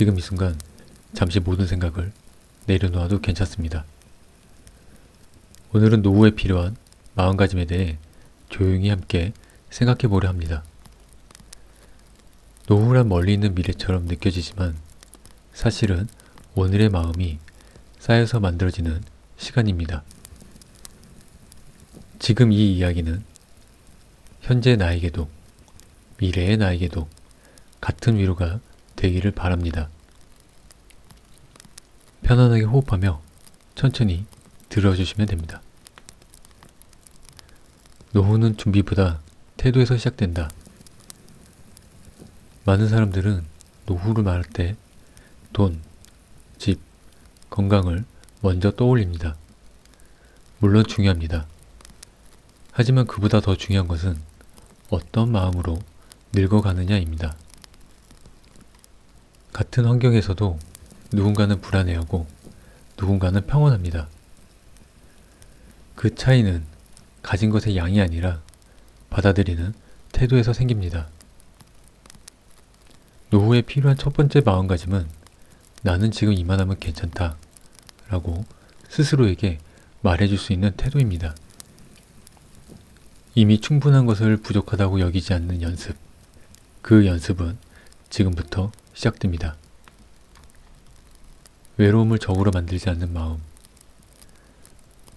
지금 이 순간 잠시 모든 생각을 내려놓아도 괜찮습니다. 오늘은 노후에 필요한 마음가짐에 대해 조용히 함께 생각해 보려 합니다. 노후란 멀리 있는 미래처럼 느껴지지만 사실은 오늘의 마음이 쌓여서 만들어지는 시간입니다. 지금 이 이야기는 현재 나에게도 미래의 나에게도 같은 위로가 되기를 바랍니다. 편안하게 호흡하며 천천히 들어주시면 됩니다. 노후는 준비보다 태도에서 시작된다. 많은 사람들은 노후를 말할 때 돈, 집, 건강을 먼저 떠올립니다. 물론 중요합니다. 하지만 그보다 더 중요한 것은 어떤 마음으로 늙어가느냐입니다. 같은 환경에서도 누군가는 불안해하고 누군가는 평온합니다. 그 차이는 가진 것의 양이 아니라 받아들이는 태도에서 생깁니다. 노후에 필요한 첫 번째 마음가짐은 나는 지금 이만하면 괜찮다 라고 스스로에게 말해줄 수 있는 태도입니다. 이미 충분한 것을 부족하다고 여기지 않는 연습. 그 연습은 지금부터 시작됩니다. 외로움을 적으로 만들지 않는 마음.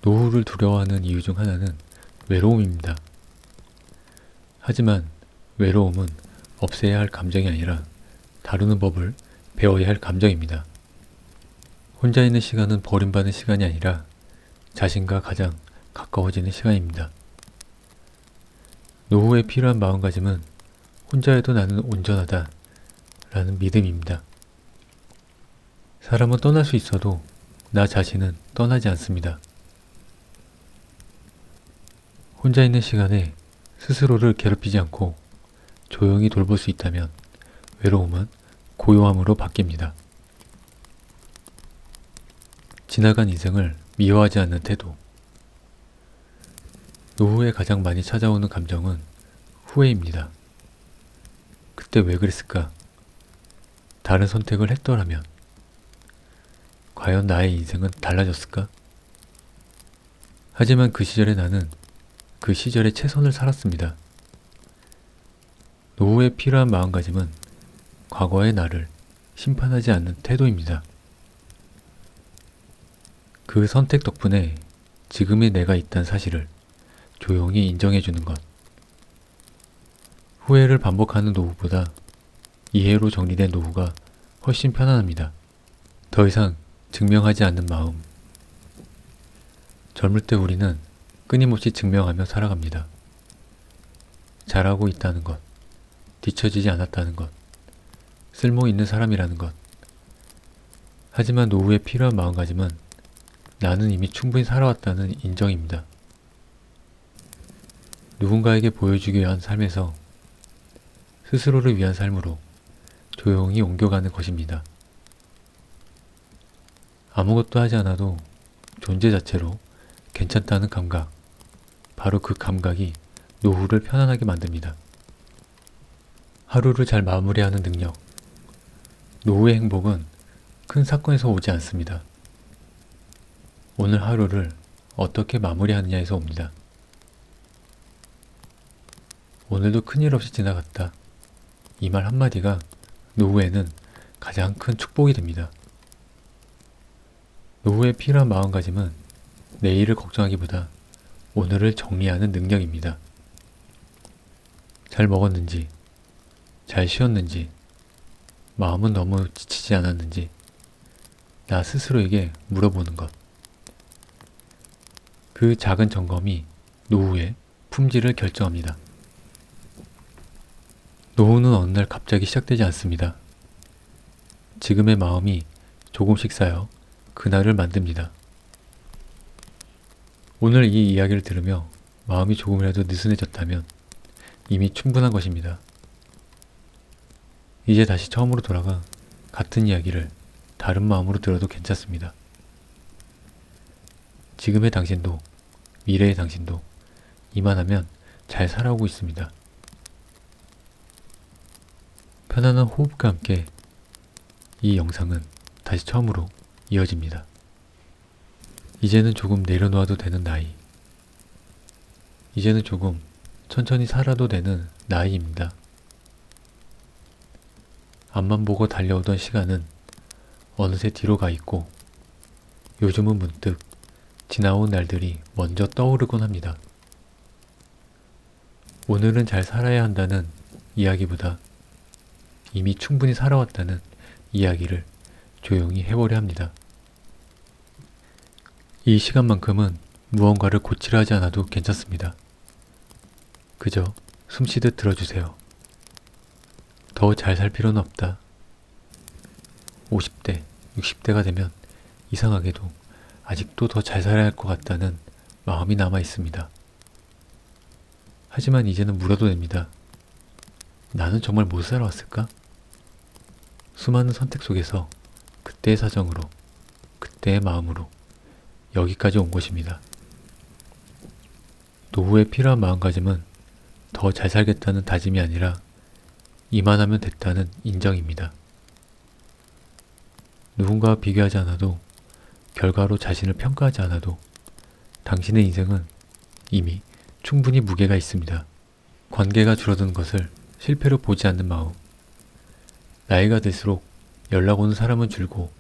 노후를 두려워하는 이유 중 하나는 외로움입니다. 하지만 외로움은 없애야 할 감정이 아니라 다루는 법을 배워야 할 감정입니다. 혼자 있는 시간은 버림받은 시간이 아니라 자신과 가장 가까워지는 시간입니다. 노후에 필요한 마음가짐은 혼자여도 나는 온전하다 라는 믿음입니다. 사람은 떠날 수 있어도 나 자신은 떠나지 않습니다. 혼자 있는 시간에 스스로를 괴롭히지 않고 조용히 돌볼 수 있다면 외로움은 고요함으로 바뀝니다. 지나간 인생을 미워하지 않는 태도. 노후에 가장 많이 찾아오는 감정은 후회입니다. 그때 왜 그랬을까? 다른 선택을 했더라면? 과연 나의 인생은 달라졌을까? 하지만 그 시절에 나는 그 시절에 최선을 살았습니다. 노후에 필요한 마음가짐은 과거의 나를 심판하지 않는 태도입니다. 그 선택 덕분에 지금의 내가 있다는 사실을 조용히 인정해주는 것. 후회를 반복하는 노후보다 이해로 정리된 노후가 훨씬 편안합니다. 더 이상 증명하지 않는 마음. 젊을 때 우리는 끊임없이 증명하며 살아갑니다. 잘하고 있다는 것, 뒤처지지 않았다는 것, 쓸모 있는 사람이라는 것. 하지만 노후에 필요한 마음가짐은 나는 이미 충분히 살아왔다는 인정입니다. 누군가에게 보여주기 위한 삶에서 스스로를 위한 삶으로 조용히 옮겨가는 것입니다. 아무것도 하지 않아도 존재 자체로 괜찮다는 감각, 바로 그 감각이 노후를 편안하게 만듭니다. 하루를 잘 마무리하는 능력. 노후의 행복은 큰 사건에서 오지 않습니다. 오늘 하루를 어떻게 마무리하느냐에서 옵니다. 오늘도 큰일 없이 지나갔다. 이 말 한마디가 노후에는 가장 큰 축복이 됩니다. 노후에 필요한 마음가짐은 내일을 걱정하기보다 오늘을 정리하는 능력입니다. 잘 먹었는지, 잘 쉬었는지, 마음은 너무 지치지 않았는지 나 스스로에게 물어보는 것. 그 작은 점검이 노후의 품질을 결정합니다. 노후는 어느 날 갑자기 시작되지 않습니다. 지금의 마음이 조금씩 쌓여 그날을 만듭니다. 오늘 이 이야기를 들으며 마음이 조금이라도 느슨해졌다면 이미 충분한 것입니다. 이제 다시 처음으로 돌아가 같은 이야기를 다른 마음으로 들어도 괜찮습니다. 지금의 당신도 미래의 당신도 이만하면 잘 살아오고 있습니다. 편안한 호흡과 함께 이 영상은 다시 처음으로 이어집니다. 이제는 조금 내려놓아도 되는 나이. 이제는 조금 천천히 살아도 되는 나이입니다. 앞만 보고 달려오던 시간은 어느새 뒤로 가 있고 요즘은 문득 지나온 날들이 먼저 떠오르곤 합니다. 오늘은 잘 살아야 한다는 이야기보다 이미 충분히 살아왔다는 이야기를 조용히 해보려 합니다. 이 시간만큼은 무언가를 고치려 하지 않아도 괜찮습니다. 그저 숨쉬듯 들어주세요. 더 잘 살 필요는 없다. 50대, 60대가 되면 이상하게도 아직도 더 잘 살아야 할 것 같다는 마음이 남아 있습니다. 하지만 이제는 물어도 됩니다. 나는 정말 못 살아왔을까? 수많은 선택 속에서 그때의 사정으로, 그때의 마음으로 여기까지 온 것입니다. 노후에 필요한 마음가짐은 더 잘 살겠다는 다짐이 아니라 이만하면 됐다는 인정입니다. 누군가와 비교하지 않아도, 결과로 자신을 평가하지 않아도 당신의 인생은 이미 충분히 무게가 있습니다. 관계가 줄어드는 것을 실패로 보지 않는 마음. 나이가 들수록 연락 오는 사람은 줄고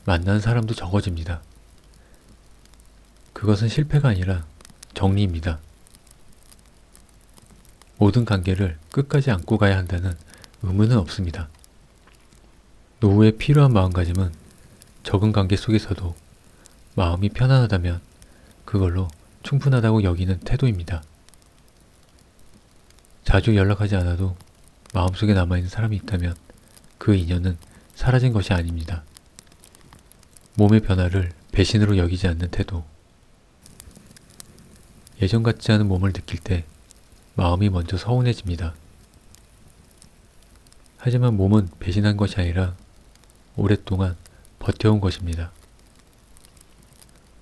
만나는 사람도 적어집니다. 그것은 실패가 아니라 정리입니다. 모든 관계를 끝까지 안고 가야 한다는 의무는 없습니다. 노후에 필요한 마음가짐은 적은 관계 속에서도 마음이 편안하다면 그걸로 충분하다고 여기는 태도입니다. 자주 연락하지 않아도 마음속에 남아있는 사람이 있다면 그 인연은 사라진 것이 아닙니다. 몸의 변화를 배신으로 여기지 않는 태도. 예전 같지 않은 몸을 느낄 때 마음이 먼저 서운해집니다. 하지만 몸은 배신한 것이 아니라 오랫동안 버텨온 것입니다.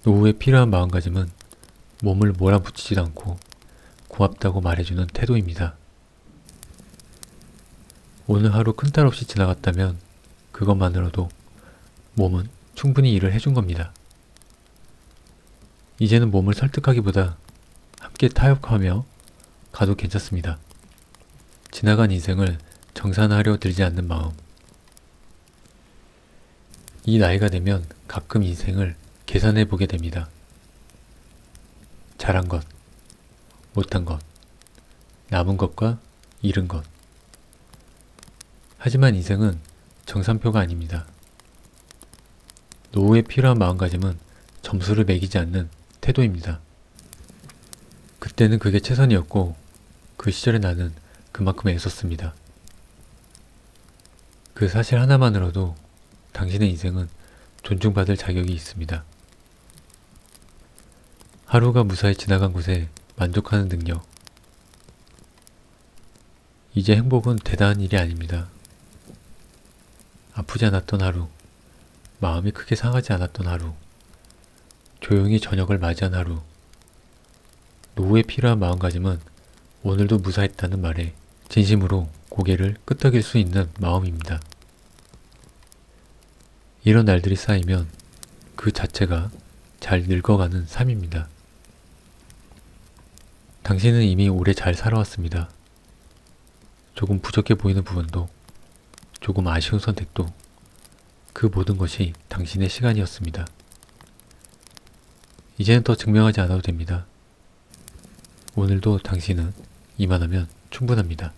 노후에 필요한 마음가짐은 몸을 몰아붙이지도 않고 고맙다고 말해주는 태도입니다. 오늘 하루 큰탈 없이 지나갔다면 그것만으로도 몸은 충분히 일을 해준 겁니다. 이제는 몸을 설득하기보다 함께 타협하며 가도 괜찮습니다. 지나간 인생을 정산하려 들지 않는 마음. 이 나이가 되면 가끔 인생을 계산해 보게 됩니다. 잘한 것, 못한 것, 남은 것과 잃은 것. 하지만 인생은 정산표가 아닙니다. 노후에 필요한 마음가짐은 점수를 매기지 않는 태도입니다. 그때는 그게 최선이었고 그 시절에 나는 그만큼 애썼습니다. 그 사실 하나만으로도 당신의 인생은 존중받을 자격이 있습니다. 하루가 무사히 지나간 곳에 만족하는 능력. 이제 행복은 대단한 일이 아닙니다. 아프지 않았던 하루, 마음이 크게 상하지 않았던 하루, 조용히 저녁을 맞이한 하루. 노후에 필요한 마음가짐은 오늘도 무사했다는 말에 진심으로 고개를 끄덕일 수 있는 마음입니다. 이런 날들이 쌓이면 그 자체가 잘 늙어가는 삶입니다. 당신은 이미 오래 잘 살아왔습니다. 조금 부족해 보이는 부분도, 조금 아쉬운 선택도, 그 모든 것이 당신의 시간이었습니다. 이제는 더 증명하지 않아도 됩니다. 오늘도 당신은 이만하면 충분합니다.